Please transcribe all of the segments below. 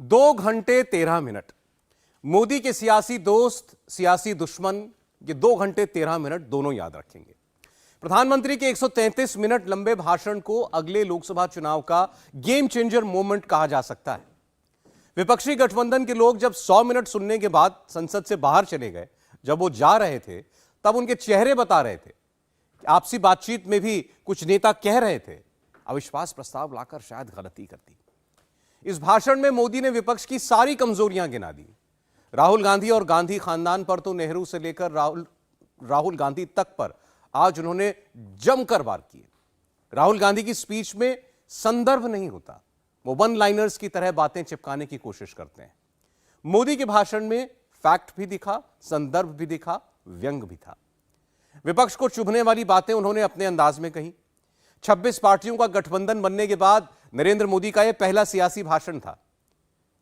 2 घंटे 13 मिनट मोदी के सियासी दोस्त, सियासी दुश्मन, ये 2 घंटे 13 मिनट दोनों याद रखेंगे। प्रधानमंत्री के 133 मिनट लंबे भाषण को अगले लोकसभा चुनाव का गेम चेंजर मोमेंट कहा जा सकता है। विपक्षी गठबंधन के लोग जब 100 मिनट सुनने के बाद संसद से बाहर चले गए, जब वो जा रहे थे, तब उनके चेहरे बता रहे थे कि आपसी बातचीत में भी कुछ नेता कह रहे थे अविश्वास प्रस्ताव लाकर शायद गलती कर दी। इस भाषण में मोदी ने विपक्ष की सारी कमजोरियां गिना दी। राहुल गांधी और गांधी खानदान पर तो नेहरू से लेकर राहुल गांधी तक पर आज उन्होंने जमकर वार किए। राहुल गांधी की स्पीच में संदर्भ नहीं होता, वो वन लाइनर्स की तरह बातें चिपकाने की कोशिश करते हैं। मोदी के भाषण में फैक्ट भी दिखा, संदर्भ भी दिखा, व्यंग भी था। विपक्ष को चुभने वाली बातें उन्होंने अपने अंदाज में कही। 26 पार्टियों का गठबंधन बनने के बाद नरेंद्र मोदी का यह पहला सियासी भाषण था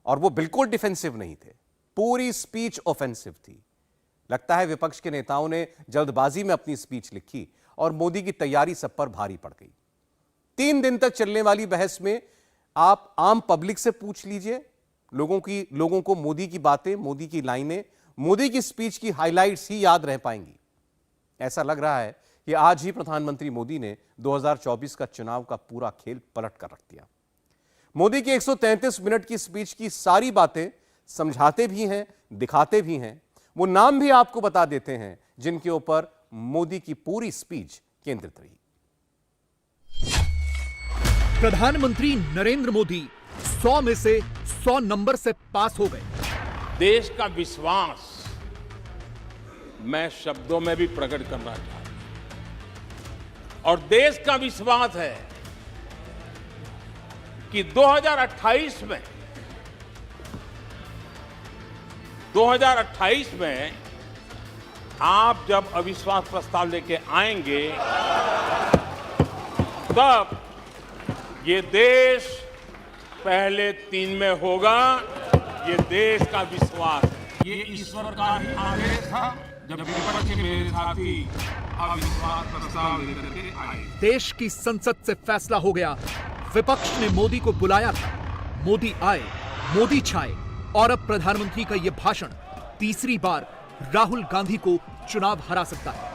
और वो बिल्कुल डिफेंसिव नहीं थे, पूरी स्पीच ऑफेंसिव थी। लगता है विपक्ष के नेताओं ने जल्दबाजी में अपनी स्पीच लिखी और मोदी की तैयारी सब पर भारी पड़ गई। 3 दिन तक चलने वाली बहस में आप आम पब्लिक से पूछ लीजिए, लोगों को मोदी की बातें, मोदी की लाइनें, मोदी की स्पीच की हाइलाइट्स ही याद रह पाएंगी। ऐसा लग रहा है कि आज ही प्रधानमंत्री मोदी ने 2024 का चुनाव का पूरा खेल पलट कर रख दिया। मोदी की 133 मिनट की स्पीच की सारी बातें समझाते भी हैं, दिखाते भी हैं, वो नाम भी आपको बता देते हैं जिनके ऊपर मोदी की पूरी स्पीच केंद्रित रही। प्रधानमंत्री नरेंद्र मोदी 100 में से 100 नंबर से पास हो गए। देश का विश्वास मैं शब्दों में भी प्रकट करना चाहता हूं और देश का विश्वास है कि 2028 में आप जब अविश्वास प्रस्ताव लेके आएंगे तब ये देश पहले 3 में होगा। ये देश का विश्वास है। ये ईश्वर का ही आदेश था जब विपक्ष के मेरे साथी अविश्वास प्रस्ताव लेकर के आए। देश की संसद से फैसला हो गया। विपक्ष ने मोदी को बुलाया था, मोदी आए, मोदी छाए और अब प्रधानमंत्री का यह भाषण तीसरी बार राहुल गांधी को चुनाव हरा सकता है।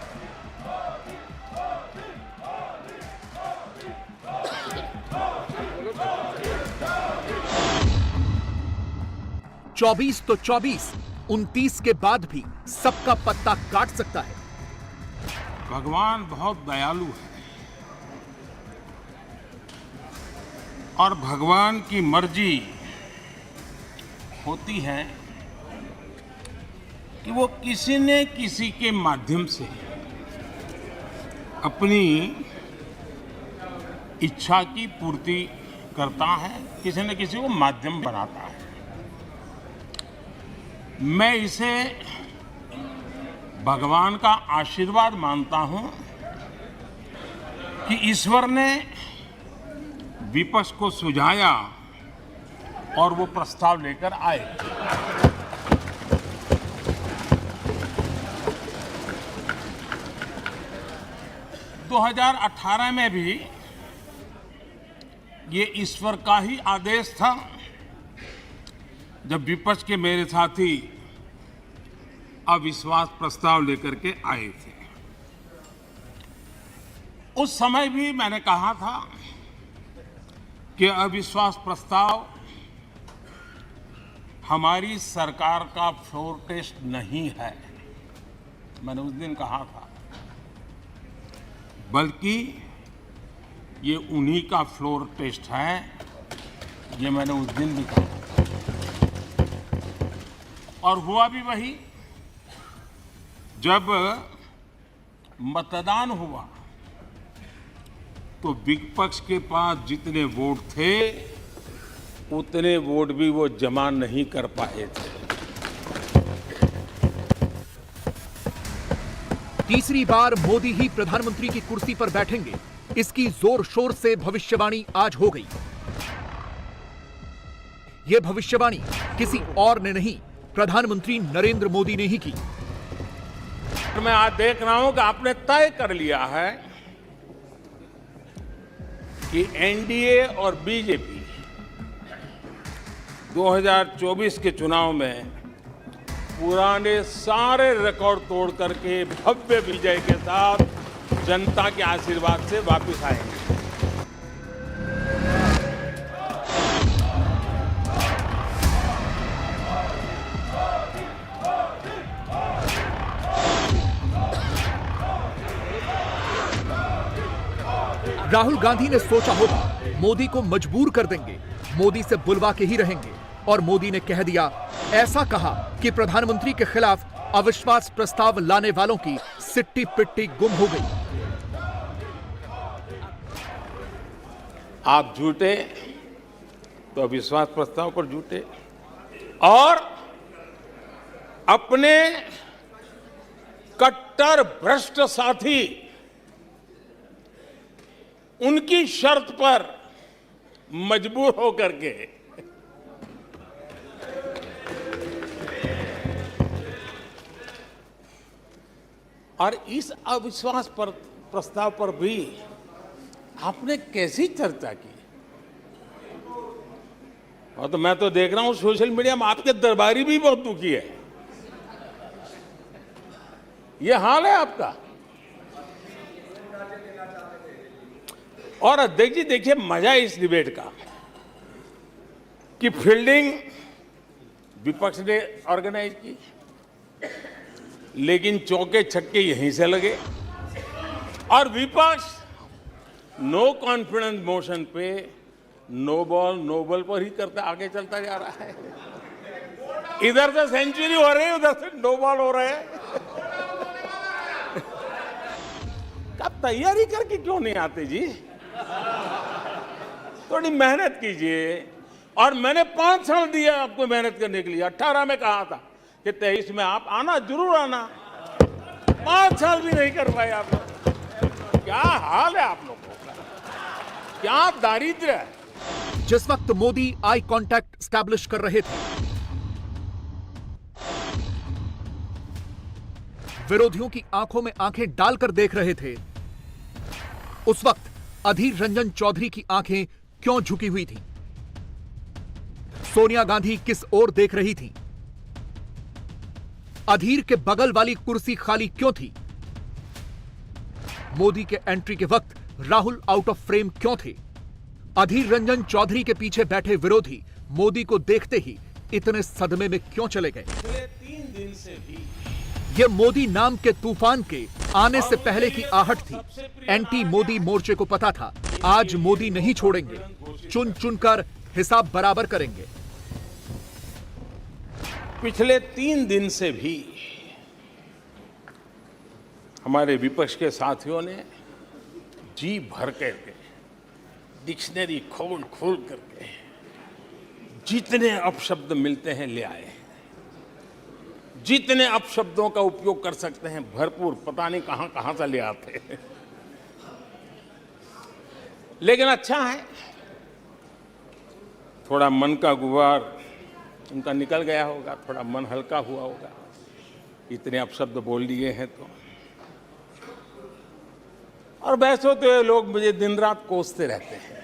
चौबीस तो 24, 29 के बाद भी सबका पत्ता काट सकता है। भगवान बहुत दयालु है और भगवान की मर्जी होती है कि वो किसी न किसी के माध्यम से अपनी इच्छा की पूर्ति करता है, किसी न किसी को माध्यम बनाता है। मैं इसे भगवान का आशीर्वाद मानता हूं कि ईश्वर ने विपक्ष को सुझाया और वो प्रस्ताव लेकर आए। तो 2018 में भी ये ईश्वर का ही आदेश था जब विपक्ष के मेरे साथी अविश्वास प्रस्ताव लेकर के आए थे। उस समय भी मैंने कहा था कि अविश्वास प्रस्ताव हमारी सरकार का फ्लोर टेस्ट नहीं है। मैंने उस दिन कहा था, बल्कि ये उन्हीं का फ्लोर टेस्ट है। ये मैंने उस दिन भी कहा और हुआ भी वही। जब मतदान हुआ तो विपक्ष के पास जितने वोट थे उतने वोट भी वो जमा नहीं कर पाए थे। तीसरी बार मोदी ही प्रधानमंत्री की कुर्सी पर बैठेंगे, इसकी जोर शोर से भविष्यवाणी आज हो गई। यह भविष्यवाणी किसी और ने नहीं, प्रधानमंत्री नरेंद्र मोदी ने ही की। मैं आज देख रहा हूं कि आपने तय कर लिया है कि एनडीए और बीजेपी 2024 के चुनाव में पुराने सारे रिकॉर्ड तोड़ करके भव्य विजय के साथ जनता के आशीर्वाद से वापस आएंगे। राहुल गांधी ने सोचा होगा मोदी को मजबूर कर देंगे, मोदी से बुलवा के ही रहेंगे, और मोदी ने कह दिया, ऐसा कहा कि प्रधानमंत्री के खिलाफ अविश्वास प्रस्ताव लाने वालों की सिट्टी पिट्टी गुम हो गई। आप झूठे तो अविश्वास प्रस्ताव पर झूठे, और अपने कट्टर भ्रष्ट साथी उनकी शर्त पर मजबूर होकर के और इस अविश्वास पर प्रस्ताव पर भी आपने कैसी चर्चा की? और तो मैं तो देख रहा हूं सोशल मीडिया में आपके दरबारी भी बहुत दुखी है। ये हाल है आपका। और अध्यक्ष जी देखिए, मजा इस डिबेट का कि फील्डिंग विपक्ष ने ऑर्गेनाइज की, लेकिन चौके छक्के यहीं से लगे, और विपक्ष नो कॉन्फिडेंस मोशन पे नो बॉल नो बॉल पर ही करते आगे चलता जा रहा है। इधर से सेंचुरी हो रही है, उधर से नो बॉल हो रहे हैं। आप तैयारी करके क्यों नहीं आते जी? थोड़ी मेहनत कीजिए। और मैंने 5 साल दिया आपको मेहनत करने के लिए। 18 में कहा था कि 23 में आप आना, जरूर आना। 5 साल भी नहीं कर पाए आप लोग। क्या हाल है आप लोगों का, क्या दारिद्र्य है। जिस वक्त मोदी आई कांटेक्ट स्टैब्लिश कर रहे थे, विरोधियों की आंखों में आंखें डालकर देख रहे थे, उस वक्त अधीर रंजन चौधरी की आंखें क्यों झुकी हुई थीं? सोनिया गांधी किस ओर देख रही थीं? अधीर के बगल वाली कुर्सी खाली क्यों थी? मोदी के एंट्री के वक्त राहुल आउट ऑफ फ्रेम क्यों थे? अधीर रंजन चौधरी के पीछे बैठे विरोधी मोदी को देखते ही इतने सदमे में क्यों चले गए? 3 दिन से भी यह मोदी नाम के तूफान के आने से पहले की आहट थी। एंटी मोदी मोर्चे को पता था, आज मोदी नहीं छोड़ेंगे, चुन चुनकर हिसाब बराबर करेंगे। पिछले 3 दिन से भी हमारे विपक्ष के साथियों ने जी भर करके, डिक्शनरी खोल खोल करके जितने अपशब्द मिलते हैं ले आए, जितने अपशब्दों का उपयोग कर सकते हैं भरपूर, पता नहीं कहां कहां से ले आते हैं। लेकिन अच्छा है, थोड़ा मन का गुबार उनका निकल गया होगा, थोड़ा मन हल्का हुआ होगा, इतने अपशब्द बोल दिए हैं तो। और वैसे तो ये लोग मुझे दिन रात कोसते रहते हैं,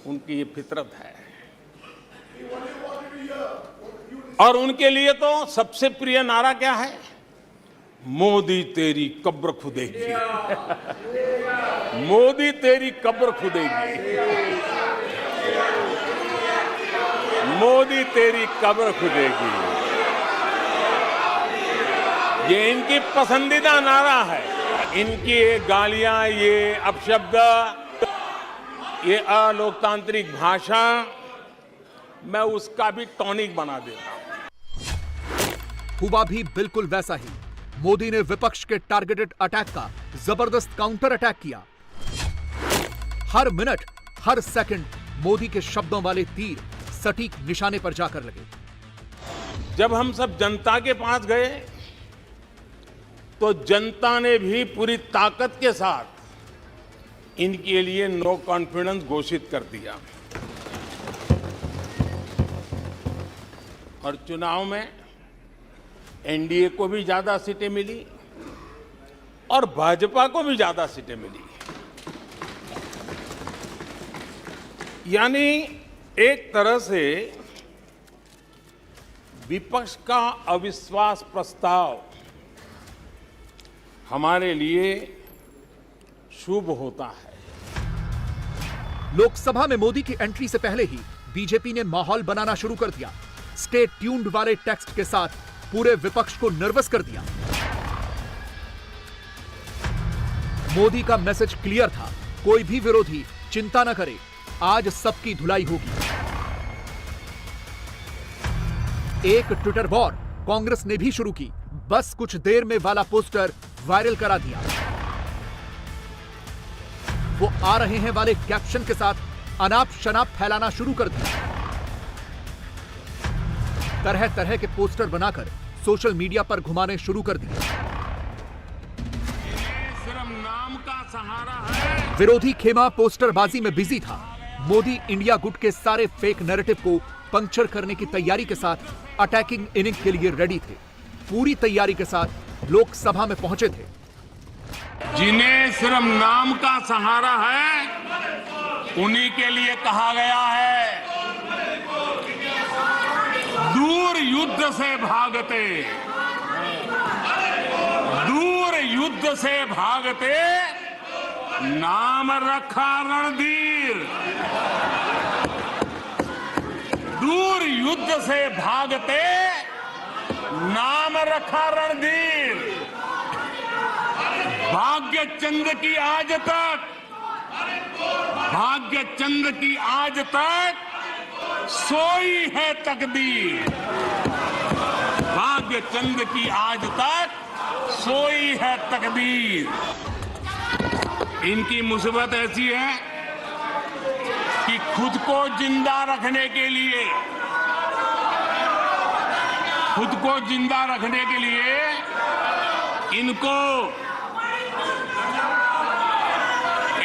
उनकी ये फितरत है। और उनके लिए तो सबसे प्रिय नारा क्या है? मोदी तेरी कब्र खुदेगी। मोदी तेरी कब्र खुदेगी। मोदी तेरी कब्र खुदेगी, ये इनकी पसंदीदा नारा है। इनकी ये गालियां, ये अपशब्द, ये अलोकतांत्रिक भाषा, मैं उसका भी टॉनिक बना देता हूं। हुआ भी बिल्कुल वैसा ही। मोदी ने विपक्ष के टारगेटेड अटैक का जबरदस्त काउंटर अटैक किया। हर मिनट, हर सेकंड मोदी के शब्दों वाले तीर सटीक निशाने पर जाकर लगे। जब हम सब जनता के पास गए तो जनता ने भी पूरी ताकत के साथ इनके लिए नो कॉन्फिडेंस घोषित कर दिया। और चुनाव में एनडीए को भी ज्यादा सीटें मिली और भाजपा को भी ज्यादा सीटें मिली। यानी एक तरह से विपक्ष का अविश्वास प्रस्ताव हमारे लिए शुभ होता है। लोकसभा में मोदी की एंट्री से पहले ही बीजेपी ने माहौल बनाना शुरू कर दिया। स्टे ट्यून्ड वाले टेक्स्ट के साथ पूरे विपक्ष को नर्वस कर दिया। मोदी का मैसेज क्लियर था, कोई भी विरोधी चिंता न करे, आज सबकी धुलाई होगी। एक ट्विटर वॉर कांग्रेस ने भी शुरू की। बस कुछ देर में वाला पोस्टर वायरल करा दिया। वो आ रहे हैं वाले कैप्शन के साथ अनाप शनाप फैलाना शुरू कर दिया। तरह तरह के पोस्टर बनाकर सोशल मीडिया पर घुमाने शुरू कर दिए। सिर्फ नाम का सहारा है। विरोधी खेमा पोस्टरबाजी में बिजी था। मोदी इंडिया गुट के सारे फेक नैरेटिव को पंक्चर करने की तैयारी के साथ अटैकिंग इनिंग के लिए रेडी थे। पूरी तैयारी के साथ लोकसभा में पहुंचे थे। जिन्हें सिर्फ नाम का सहारा है, उन्हीं के लिए कहा गया है, दूर युद्ध से भागते, दूर युद्ध से भागते, नाम रखा रणधीर। दूर युद्ध से भागते, नाम रखा रणधीर। भाग्य चंद की आज तक, भाग्य चंद की आज तक सोई है तकदीर। भाग्य चंद की आज तक सोई है तकदीर। इनकी मुसीबत ऐसी है कि खुद को जिंदा रखने के लिए, खुद को जिंदा रखने के लिए इनको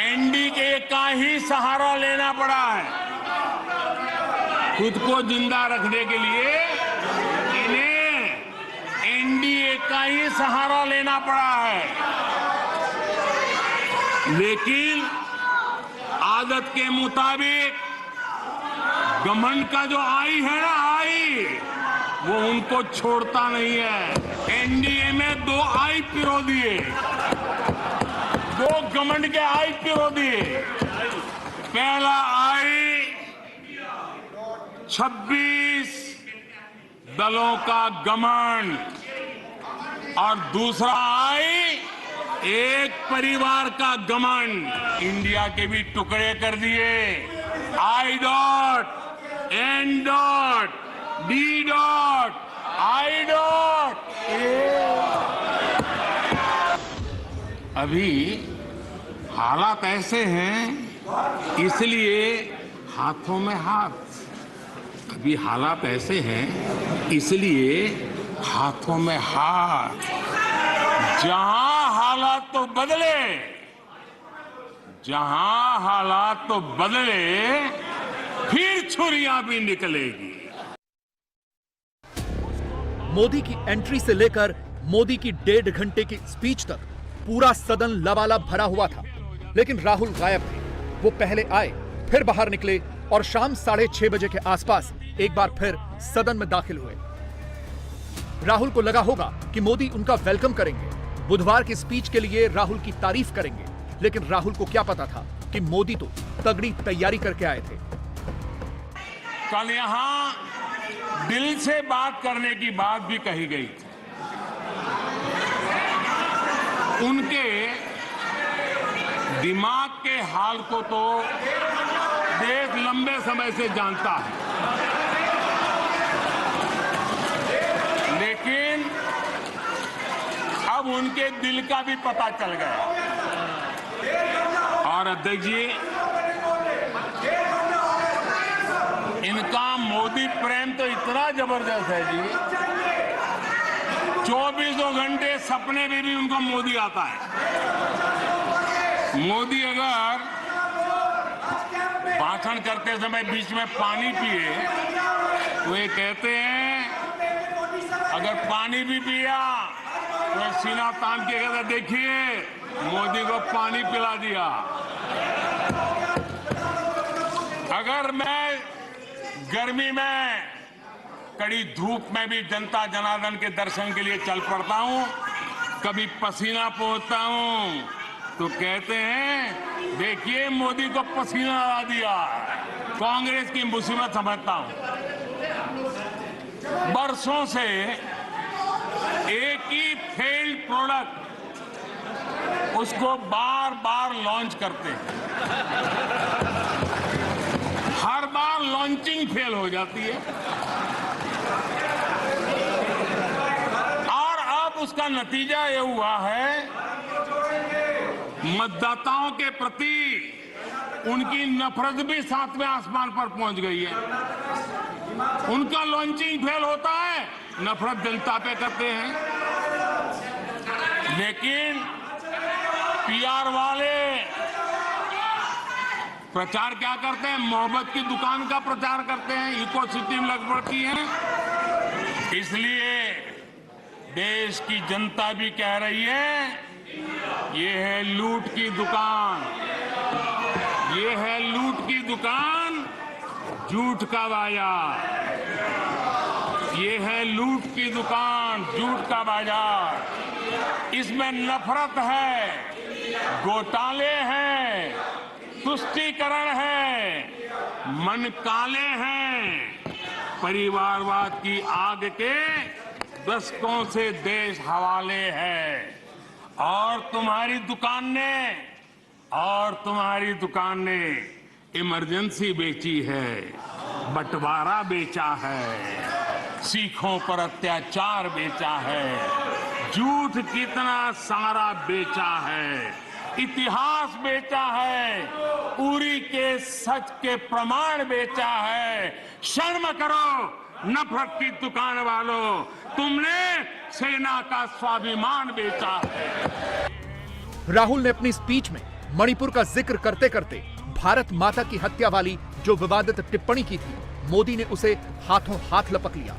एनडीए का ही सहारा लेना पड़ा है। खुद को जिंदा रखने के लिए इन्हें एनडीए का ही सहारा लेना पड़ा है। लेकिन आदत के मुताबिक घमंड का जो आई है ना, आई वो उनको छोड़ता नहीं है। एनडीए में 2 आई पिरो दिए, 2 घमंड के आई पिरो दिए। पहला आई 26 दलों का घमंड और दूसरा आई एक परिवार का घमंड। इंडिया के भी टुकड़े कर दिए। I dot, N dot, D dot, I dot. अभी हालात ऐसे हैं, इसलिए हाथों में हाथ। अभी हालात ऐसे हैं, इसलिए हाथों में हाथ। जहां हालात तो बदले, जहां हालात तो बदले, फिर छुरियां भी निकलेगी। मोदी की एंट्री से लेकर मोदी की 1.5 घंटे की स्पीच तक पूरा सदन लबालब भरा हुआ था। लेकिन राहुल गायब थे। वो पहले आए, फिर बाहर निकले और शाम 6:30 बजे के आसपास एक बार फिर सदन में दाखिल हुए। राहुल को लगा होगा कि मोदी उनका वेलकम करेंगे, बुधवार की स्पीच के लिए राहुल की तारीफ करेंगे। लेकिन राहुल को क्या पता था कि मोदी तो तगड़ी तैयारी करके आए थे। कल यहां दिल से बात करने की बात भी कही गई थी। उनके दिमाग के हाल को तो देश लंबे समय से जानता है, लेकिन अब उनके दिल का भी पता चल गया। और अध्यक्ष जी, इनका मोदी प्रेम तो इतना जबरदस्त है जी, 24 घंटे सपने में भी उनको मोदी आता है। मोदी अगर भाषण करते समय बीच में पानी पिए तो ये कहते हैं, अगर पानी भी पिया तो सीना तान के कहते, देखिए मोदी को पानी पिला दिया। अगर मैं गर्मी में कड़ी धूप में भी जनता जनार्दन के दर्शन के लिए चल पड़ता हूं। कभी पसीना पोंछता हूं तो कहते हैं देखिए मोदी को पसीना आ दिया। कांग्रेस की मुसीबत समझता हूं। बरसों से एक ही फेल्ड प्रोडक्ट उसको बार बार लॉन्च करते हैं। हर बार लॉन्चिंग फेल हो जाती है और अब उसका नतीजा ये हुआ है मतदाताओं के प्रति उनकी नफरत भी सातवें आसमान पर पहुंच गई है। उनका लॉन्चिंग फेल होता है, नफरत जनता पे करते हैं। लेकिन पीआर वाले प्रचार क्या करते हैं? मोहब्बत की दुकान का प्रचार करते हैं, इकोसिटी में लग पड़ती है। इसलिए देश की जनता भी कह रही है ये है लूट की दुकान, ये है लूट की दुकान, झूठ का बाजार। ये है लूट की दुकान, झूठ का बाजार। इसमें नफरत है, घोटाले हैं, तुष्टीकरण है, मन काले हैं। परिवारवाद की आग के दशकों से देश हवाले है। और तुम्हारी दुकान ने इमरजेंसी बेची है, बंटवारा बेचा है, सिखों पर अत्याचार बेचा है, झूठ कितना सारा बेचा है, इतिहास बेचा है, उरी के सच के प्रमाण बेचा है। शर्म करो नफरत की दुकान वालों, तुमने सेना का स्वाभिमान बेचा है। राहुल ने अपनी स्पीच में मणिपुर का जिक्र करते करते भारत माता की हत्या वाली जो विवादित टिप्पणी की थी, मोदी ने उसे हाथों हाथ लपक लिया।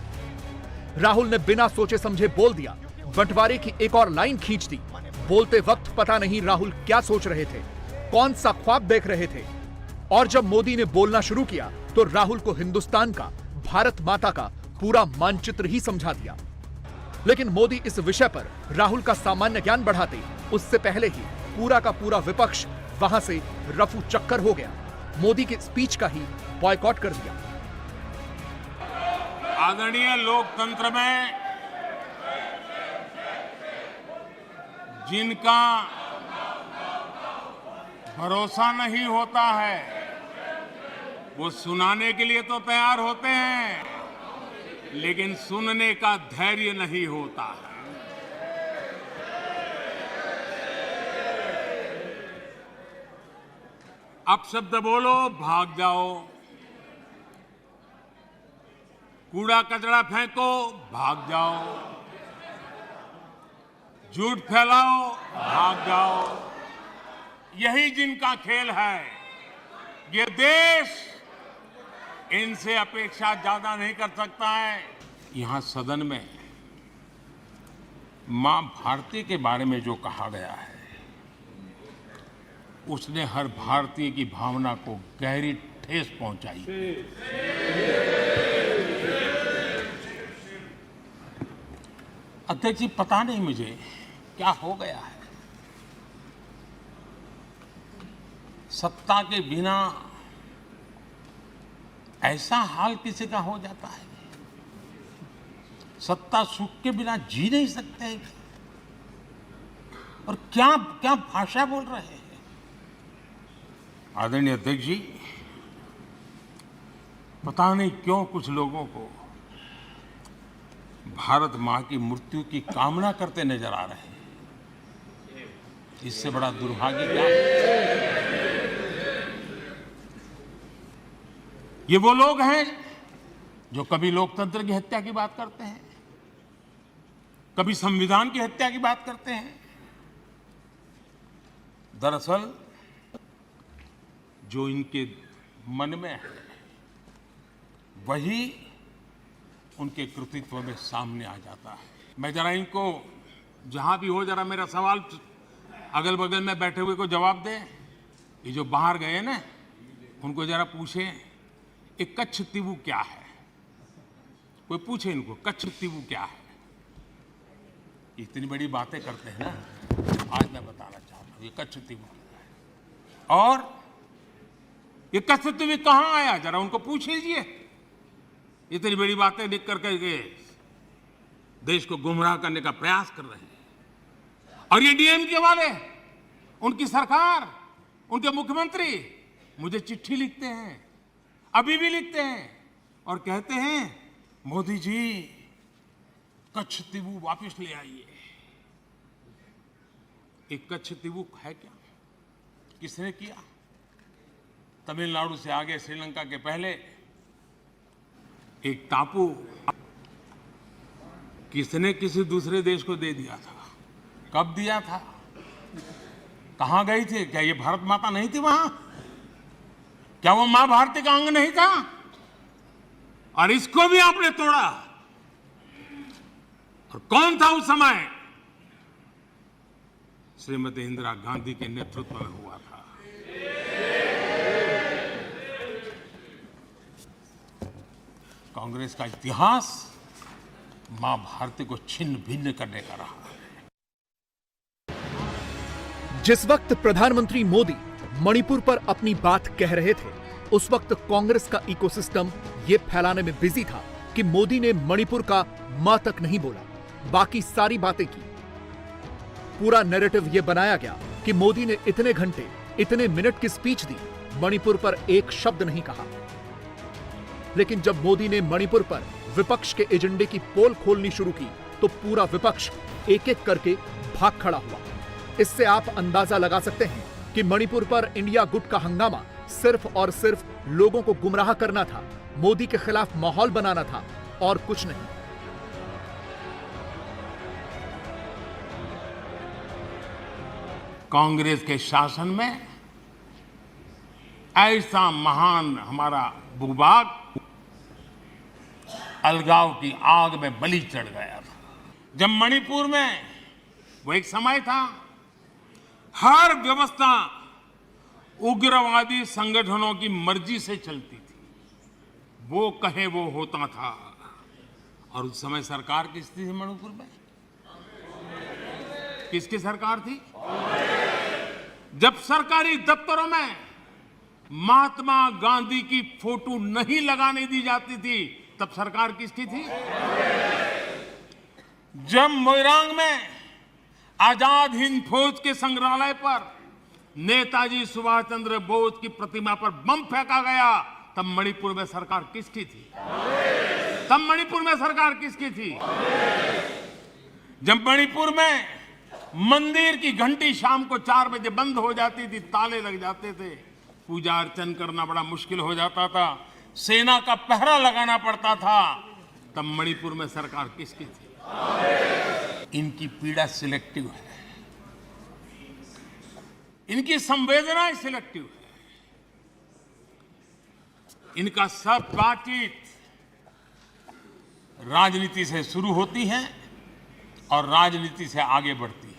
राहुल ने बिना सोचे समझे बोल दिया, बंटवारे की एक और लाइन खींच दी। बोलते वक्त पता नहीं राहुल क्या सोच रहे थे, कौन सा ख्वाब देख रहे थे। और जब मोदी ने बोलना शुरू किया तो राहुल को हिंदुस्तान का, भारत माता का पूरा मानचित्र ही समझा दिया। लेकिन मोदी इस विषय पर राहुल का सामान्य ज्ञान बढ़ाते उससे पहले ही पूरा का पूरा विपक्ष वहां से रफू चक्कर हो गया, मोदी की स्पीच का ही बॉयकॉट कर दिया। आदरणीय लोकतंत्र में जिनका भरोसा नहीं होता है वो सुनाने के लिए तो तैयार होते हैं, लेकिन सुनने का धैर्य नहीं होता है। अपशब्द बोलो, भाग जाओ। कूड़ा कचरा फेंको, भाग जाओ। झूठ फैलाओ, भाग जाओ। यही जिनका खेल है। ये देश इनसे अपेक्षा ज्यादा नहीं कर सकता है। यहां सदन में मां भारती के बारे में जो कहा गया है, उसने हर भारतीय की भावना को गहरी ठेस पहुंचाई। अध्यक्ष जी, पता नहीं मुझे क्या हो गया है। सत्ता के बिना ऐसा हाल किसी का हो जाता है। सत्ता सुख के बिना जी नहीं सकते। और क्या क्या भाषा बोल रहे हैं। आदरणीय अध्यक्ष जी, पता नहीं क्यों कुछ लोगों को भारत मां की मृत्यु की कामना करते नजर आ रहे हैं। इससे बड़ा दुर्भाग्य क्या है। ये वो लोग हैं जो कभी लोकतंत्र की हत्या की बात करते हैं, कभी संविधान की हत्या की बात करते हैं। दरअसल जो इनके मन में है वही उनके कृतित्व में सामने आ जाता है। मैं जरा इनको, जहां भी हो, जरा मेरा सवाल अगल बगल में बैठे हुए को जवाब दे। ये जो बाहर गए ना, उनको जरा पूछें कि कच्छ तीवू क्या है। कोई पूछे इनको कच्छ तीवू क्या है। इतनी बड़ी बातें करते हैं ना, आज मैं बताना चाहता हूं ये कच्छ तीवू क्या है और ये कच्छ तीवू कहां आया, जरा उनको पूछ लीजिए। इतनी बड़ी बातें लिख करके देश को गुमराह करने का प्रयास कर रहे हैं। और ये डीएमके वाले, उनकी सरकार, उनके मुख्यमंत्री मुझे चिट्ठी लिखते हैं, अभी भी लिखते हैं और कहते हैं मोदी जी कच्छ तीवू वापस ले आइए। एक कच्छ तीवू है क्या, किसने किया? तमिलनाडु से आगे श्रीलंका के पहले एक टापू किसने किसी दूसरे देश को दे दिया था। कब दिया था, कहां गई थी? क्या ये भारत माता नहीं थी वहां? क्या वो मां भारती का अंग नहीं था? और इसको भी आपने तोड़ा। और कौन था उस समय? श्रीमती इंदिरा गांधी के नेतृत्व में हुआ था। कांग्रेस का इतिहास मां भारती को छिन्न भिन्न करने का रहा है। जिस वक्त प्रधानमंत्री मोदी मणिपुर पर अपनी बात कह रहे थे, उस वक्त कांग्रेस का इकोसिस्टम यह फैलाने में बिजी था कि मोदी ने मणिपुर का मां तक नहीं बोला, बाकी सारी बातें की। पूरा नैरेटिव यह बनाया गया कि मोदी ने इतने घंटे, इतने मिनट की स्पीच दी, मणिपुर पर एक शब्द नहीं कहा। लेकिन जब मोदी ने मणिपुर पर विपक्ष के एजेंडे की पोल खोलनी शुरू की, तो पूरा विपक्ष एक एक करके भाग खड़ा हुआ। इससे आप अंदाजा लगा सकते हैं कि मणिपुर पर इंडिया गुट का हंगामा सिर्फ और सिर्फ लोगों को गुमराह करना था, मोदी के खिलाफ माहौल बनाना था और कुछ नहीं। कांग्रेस के शासन में ऐसा महान हमारा भूभाग अलगाव की आग में बलि चढ़ गया था। जब मणिपुर में वो एक समय था, हर व्यवस्था उग्रवादी संगठनों की मर्जी से चलती थी, वो कहे वो होता था। और उस समय सरकार किसकी थी मणिपुर में? किसकी सरकार थी? जब सरकारी दफ्तरों में महात्मा गांधी की फोटो नहीं लगाने दी जाती थी, तब सरकार किसकी थी? जब मोइरांग में आजाद हिंद फौज के संग्रहालय पर नेताजी सुभाष चंद्र बोस की प्रतिमा पर बम फेंका गया, तब मणिपुर में सरकार किसकी थी? तब मणिपुर में सरकार किसकी थी? जब मणिपुर में मंदिर की घंटी शाम को 4 बजे बंद हो जाती थी, ताले लग जाते थे, पूजा अर्चन करना बड़ा मुश्किल हो जाता था, सेना का पहरा लगाना पड़ता था, तब मणिपुर में सरकार किसकी थी? इनकी पीड़ा सिलेक्टिव है, इनकी संवेदनाएं सिलेक्टिव है। इनका सब बातचीत राजनीति से शुरू होती है और राजनीति से आगे बढ़ती है।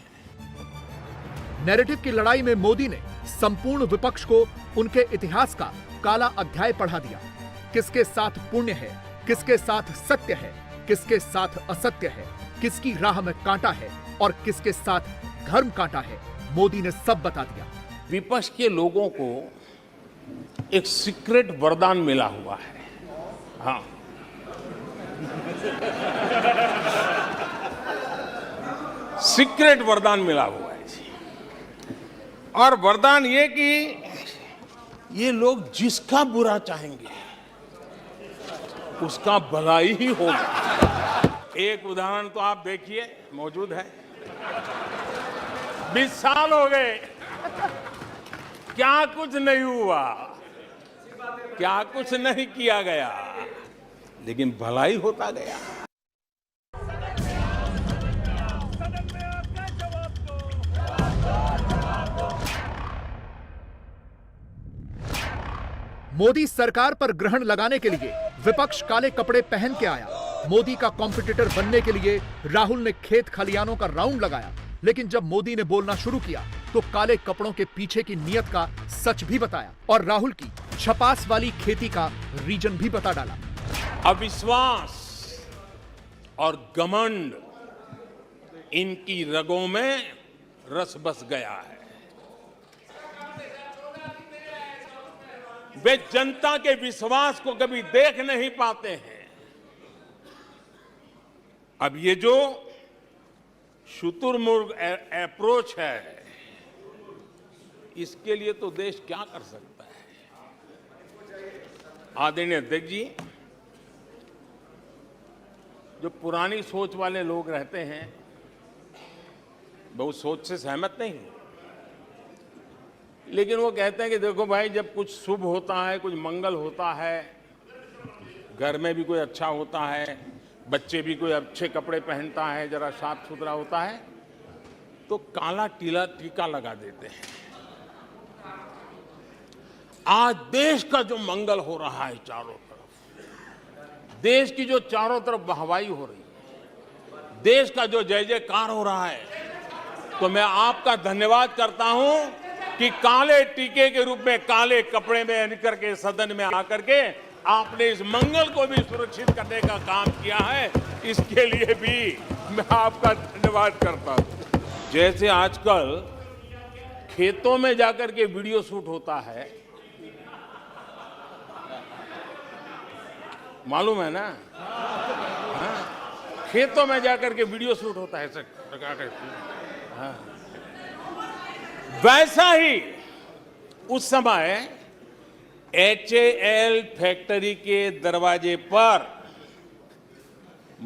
नैरेटिव की लड़ाई में मोदी ने संपूर्ण विपक्ष को उनके इतिहास का काला अध्याय पढ़ा दिया। किसके साथ पुण्य है, किसके साथ सत्य है, किसके साथ असत्य है, किसकी राह में कांटा है और किसके साथ धर्म कांटा है, मोदी ने सब बता दिया। विपक्ष के लोगों को एक सीक्रेट वरदान मिला हुआ है। हाँ, सीक्रेट वरदान मिला हुआ है जी। और वरदान ये कि ये लोग जिसका बुरा चाहेंगे उसका भलाई ही होगा। एक उदाहरण तो आप देखिए, मौजूद है। 20 साल हो गए, क्या कुछ नहीं हुआ, क्या कुछ नहीं किया गया, लेकिन भलाई होता गया। मोदी सरकार पर ग्रहण लगाने के लिए विपक्ष काले कपड़े पहन के आया। मोदी का कॉम्पिटिटर बनने के लिए राहुल ने खेत खलियानों का राउंड लगाया। लेकिन जब मोदी ने बोलना शुरू किया तो काले कपड़ों के पीछे की नीयत का सच भी बताया और राहुल की छपास वाली खेती का रीजन भी बता डाला। अविश्वास और घमंड इनकी रगों में रस बस गया है। वे जनता के विश्वास को कभी देख नहीं पाते हैं। अब ये जो शुतुरमुर्ग अप्रोच है, इसके लिए तो देश क्या कर सकता है। आदरणीय अध्यक्ष जी, जो पुरानी सोच वाले लोग रहते हैं, बहुत सोच से सहमत नहीं हूं, लेकिन वो कहते हैं कि देखो भाई, जब कुछ शुभ होता है, कुछ मंगल होता है, घर में भी कोई अच्छा होता है, बच्चे भी कोई अच्छे कपड़े पहनता है, जरा साफ सुथरा होता है, तो काला टीका लगा देते हैं। आज देश का जो मंगल हो रहा है चारों तरफ, देश की जो चारों तरफ वाहवाही हो रही है, देश का जो जय जयकार हो रहा है, तो मैं आपका धन्यवाद करता हूं कि काले टीके के रूप में, काले कपड़े में निकल के सदन में आकर के आपने इस मंगल को भी सुरक्षित करने का काम किया है। इसके लिए भी मैं आपका धन्यवाद करता हूं। जैसे आजकल खेतों में जाकर के वीडियो शूट होता है, मालूम है ना? हाँ? खेतों में जाकर के वीडियो शूट होता है, हाँ। वैसा ही उस समय HAL फैक्ट्री के दरवाजे पर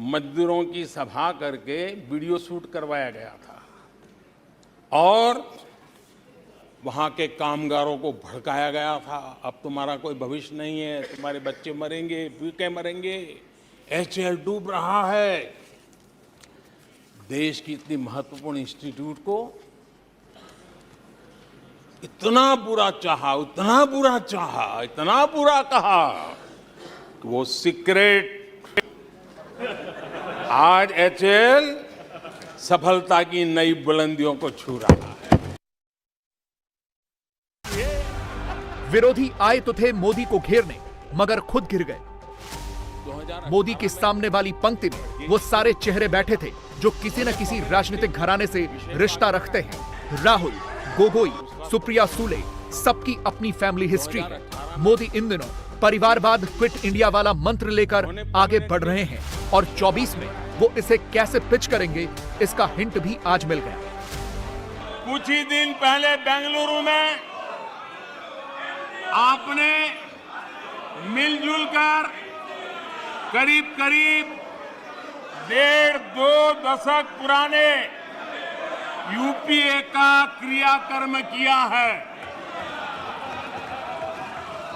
मजदूरों की सभा करके वीडियो शूट करवाया गया था और वहां के कामगारों को भड़काया गया था। अब तुम्हारा कोई भविष्य नहीं है, तुम्हारे बच्चे मरेंगे, भूखे मरेंगे, HAL डूब रहा है। देश की इतनी महत्वपूर्ण इंस्टीट्यूट को इतना बुरा चाहा, इतना बुरा चाहा, इतना बुरा कहा कि वो सीक्रेट आज HAL सफलता की नई बुलंदियों को छू रहा है। विरोधी आए तो थे मोदी को घेरने, मगर खुद घिर गए। मोदी के सामने वाली पंक्ति में वो सारे चेहरे बैठे थे जो किसी न किसी राजनीतिक घराने से रिश्ता रखते हैं। राहुल, गोगोई, सुप्रिया सूले, सबकी अपनी फैमिली हिस्ट्री है। मोदी इन दिनों परिवारवाद क्विट इंडिया वाला मंत्र लेकर आगे बढ़ रहे हैं और 24 में वो इसे कैसे पिच करेंगे, इसका हिंट भी आज मिल गया। कुछ ही दिन पहले बेंगलुरु में आपने मिलजुल कर करीब करीब 1.5-2 दशक पुराने UPA का क्रियाकर्म किया है,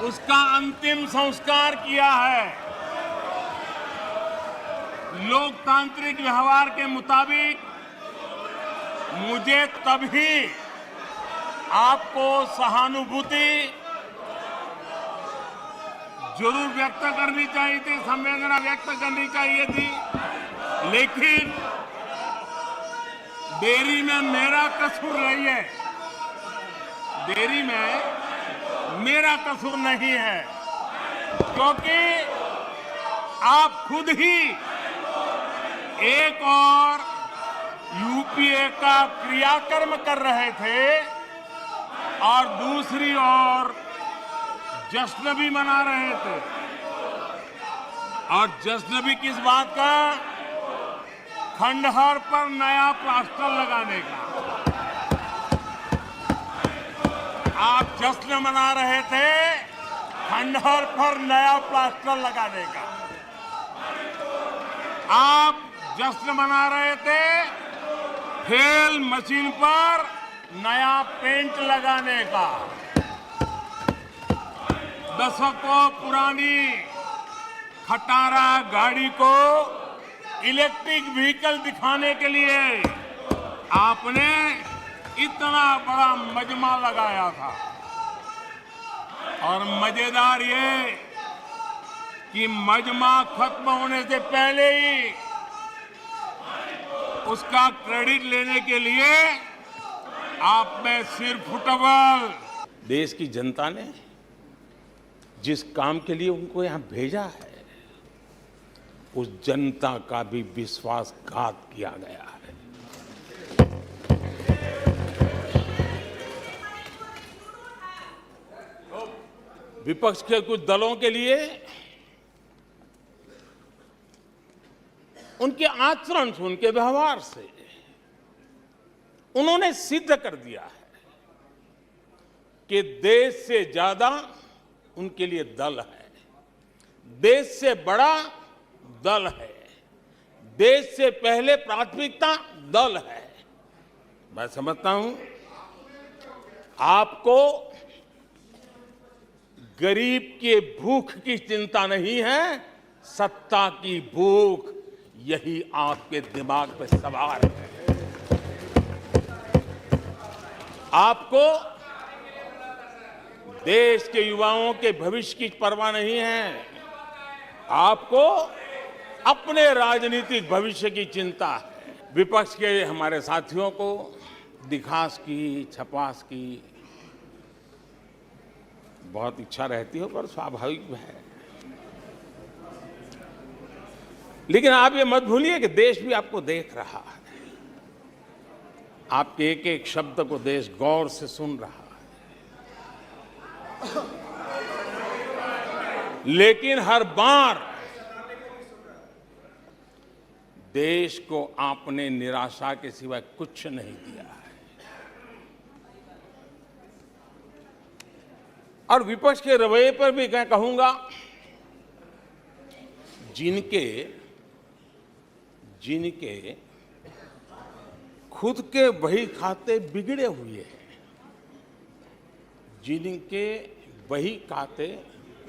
उसका अंतिम संस्कार किया है। लोकतांत्रिक व्यवहार के मुताबिक मुझे तभी आपको सहानुभूति जरूर व्यक्त करनी चाहिए थी, संवेदना व्यक्त करनी चाहिए थी, लेकिन देरी में मेरा कसूर नहीं है, देरी में मेरा कसूर नहीं है, क्योंकि आप खुद ही एक और UPA का क्रियाकर्म कर रहे थे और दूसरी ओर जश्न भी मना रहे थे। और जश्न भी किस बात का? खंडहर पर नया प्लास्टर लगाने का। आप जश्न मना रहे थे खंडहर पर नया प्लास्टर लगाने का। आप जश्न मना रहे थे फेल मशीन पर नया पेंट लगाने का। दशकों पुरानी खटारा गाड़ी को इलेक्ट्रिक व्हीकल दिखाने के लिए आपने इतना बड़ा मजमा लगाया था। और मजेदार ये कि मजमा खत्म होने से पहले ही उसका क्रेडिट लेने के लिए आप में सिर फुटबल। देश की जनता ने जिस काम के लिए उनको यहां भेजा है, उस जनता का भी विश्वासघात किया गया है। विपक्ष के कुछ दलों के लिए उनके आचरण से, उनके व्यवहार से उन्होंने सिद्ध कर दिया है कि देश से ज्यादा उनके लिए दल है, देश से बड़ा दल है, देश से पहले प्राथमिकता दल है। मैं समझता हूं आपको गरीब के भूख की चिंता नहीं है, सत्ता की भूख, यही आपके दिमाग पे सवार है। आपको देश के युवाओं के भविष्य की परवाह नहीं है, आपको अपने राजनीतिक भविष्य की चिंता है। विपक्ष के हमारे साथियों को दिखास की, छपास की बहुत इच्छा रहती है, पर स्वाभाविक है। लेकिन आप ये मत भूलिए कि देश भी आपको देख रहा है, आपके एक एक शब्द को देश गौर से सुन रहा है। लेकिन हर बार देश को आपने निराशा के सिवाय कुछ नहीं दिया है। और विपक्ष के रवैये पर भी मैं कहूंगा, जिनके खुद के बही खाते बिगड़े हुए हैं, जिनके बही खाते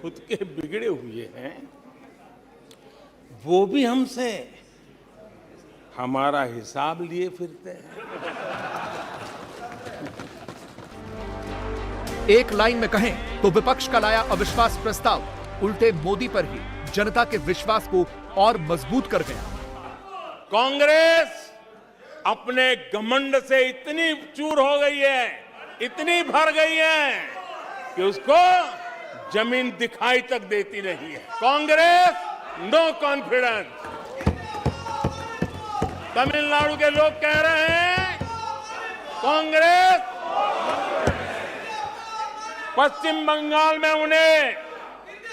खुद के बिगड़े हुए हैं, वो भी हमसे हमारा हिसाब लिए फिरते हैं। एक लाइन में कहें तो विपक्ष का लाया अविश्वास प्रस्ताव उल्टे मोदी पर ही जनता के विश्वास को और मजबूत कर गया। कांग्रेस अपने घमंड से इतनी चूर हो गई है, इतनी भर गई है कि उसको जमीन दिखाई तक देती नहीं है। Congress no confidence. तमिलनाडु के लोग कह रहे हैं कांग्रेस, पश्चिम बंगाल में उन्हें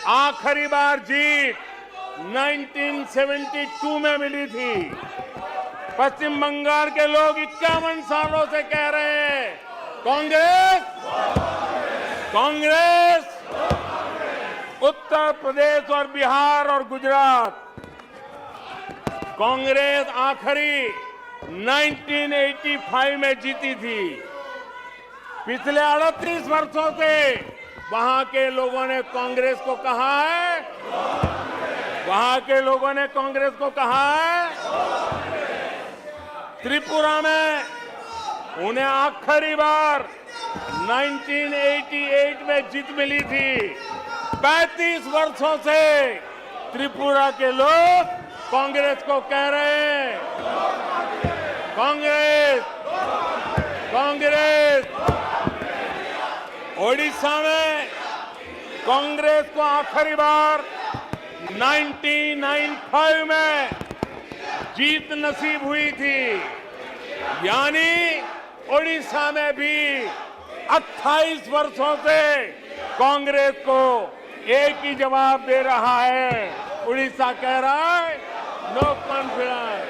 आखिरी बार जीत 1972 में मिली थी। पश्चिम बंगाल के लोग 51 सालों से कह रहे हैं कांग्रेस, कांग्रेस। उत्तर प्रदेश और बिहार और गुजरात कांग्रेस आखिरी 1985 में जीती थी। पिछले 38 वर्षों से वहां के लोगों ने कांग्रेस को कहा है, वहां के लोगों ने कांग्रेस को कहा है। त्रिपुरा में उन्हें आखिरी बार 1988 में जीत मिली थी। 35 वर्षों से त्रिपुरा के लोग कांग्रेस को कह रहे हैं कांग्रेस, कांग्रेस। ओडिशा में कांग्रेस को आखिरी बार 1995 में जीत नसीब हुई थी। यानी ओडिशा में भी 28 वर्षों से कांग्रेस को एक ही जवाब दे रहा है। उड़ीसा कह रहा है नो कॉन्फिडेंस,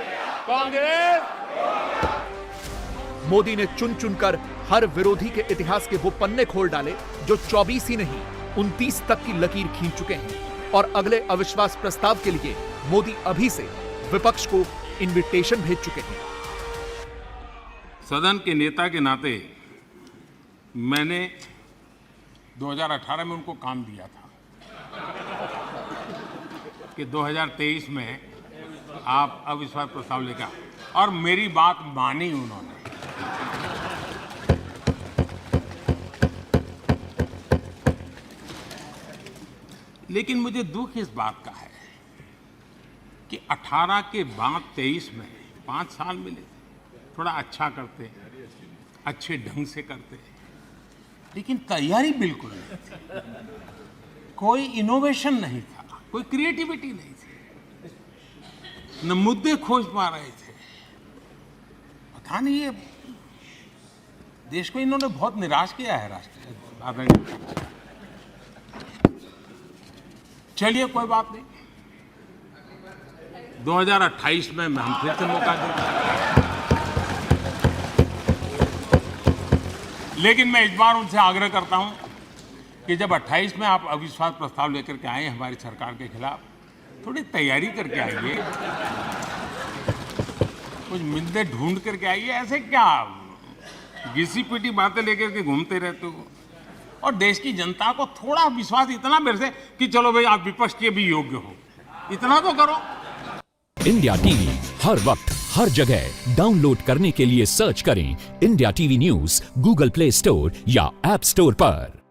कांग्रेस। मोदी ने चुन चुनकर हर विरोधी के इतिहास के वो पन्ने खोल डाले जो 24 ही नहीं 29 तक की लकीर खींच चुके हैं। और अगले अविश्वास प्रस्ताव के लिए मोदी अभी से विपक्ष को इनविटेशन भेज चुके हैं। सदन के नेता के नाते मैंने 2018 में उनको काम दिया था कि 2023 में आप अविश्वास प्रस्ताव लेकर, और मेरी बात मानी उन्होंने। लेकिन मुझे दुख इस बात का है कि 18 के बाद 23 में 5 साल मिले, थोड़ा अच्छा करते, अच्छे ढंग से करते, लेकिन तैयारी बिल्कुल नहीं थी। कोई इनोवेशन नहीं था, कोई क्रिएटिविटी नहीं थी, न मुद्दे खोज पा रहे थे। पता नहीं ये देश को इन्होंने बहुत निराश किया है राष्ट्र। चलिए कोई बात नहीं, 2028 में हम फिर से मौका देंगे। लेकिन मैं इस बार उनसे आग्रह करता हूं कि जब 28 में आप अविश्वास प्रस्ताव लेकर के आए हमारी सरकार के खिलाफ, थोड़ी तैयारी करके आइए, कुछ मुद्दे ढूंढ करके आइए। ऐसे क्या घिसी पिटी बातें लेकर के घूमते रहते हो? और देश की जनता को थोड़ा विश्वास इतना मेरे से कि चलो भाई आप विपक्ष के भी योग्य हो, इतना तो करो। इंडिया टीवी हर वक्त हर जगह डाउनलोड करने के लिए सर्च करें India TV news Google play store या ऐप स्टोर पर।